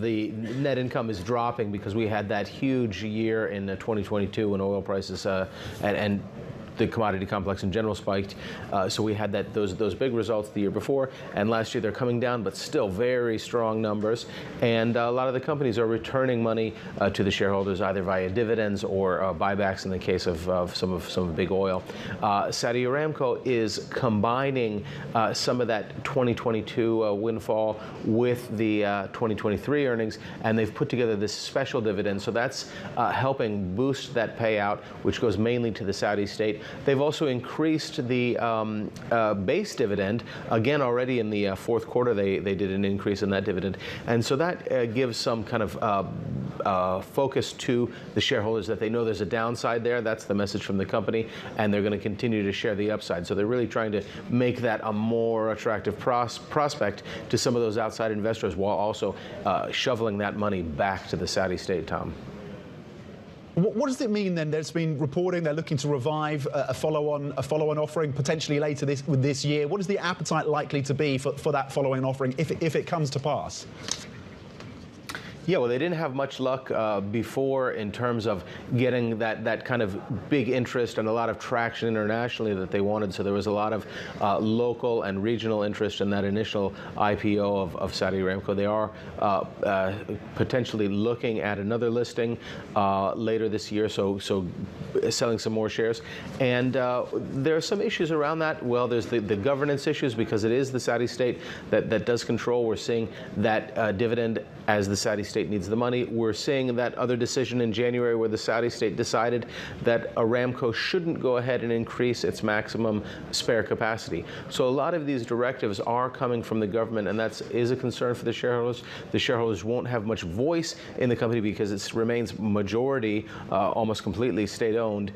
The net income is dropping because we had that huge year in 2022 when oil prices and the commodity complex in general spiked. So we had those big results the year before, and last year they're coming down, but still very strong numbers. And a lot of the companies are returning money to the shareholders either via dividends or buybacks in the case of some big oil. Saudi Aramco is combining some of that 2022 windfall with the 2023 earnings, and they've put together this special dividend. So that's helping boost that payout, which goes mainly to the Saudi state. They've also increased the base dividend. Again, already in the fourth quarter, they did an increase in that dividend. And so that gives some kind of focus to the shareholders that they know there's a downside there. That's the message from the company, and they're going to continue to share the upside. So they're really trying to make that a more attractive prospect to some of those outside investors while also shoveling that money back to the Saudi state, Tom. What does it mean then? There's been reporting they're looking to revive a follow-on offering potentially later this year. What is the appetite likely to be for that follow-on offering if it comes to pass? Yeah, well, they didn't have much luck before in terms of getting that kind of big interest and a lot of traction internationally that they wanted. So there was a lot of local and regional interest in that initial IPO of Saudi Aramco. They are potentially looking at another listing later this year, so selling some more shares. And there are some issues around that. Well, there's the governance issues because it is the Saudi state that does control. We're seeing that dividend as the Saudi state needs the money. We're seeing that other decision in January where the Saudi state decided that Aramco shouldn't go ahead and increase its maximum spare capacity. So a lot of these directives are coming from the government, and that is a concern for the shareholders. The shareholders won't have much voice in the company because it remains majority, almost completely state-owned.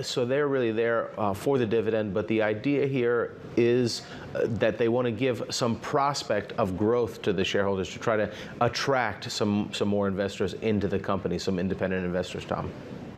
So they're really there for the dividend, but the idea here is that they want to give some prospect of growth to the shareholders to try to attract some more investors into the company, some independent investors, Tom.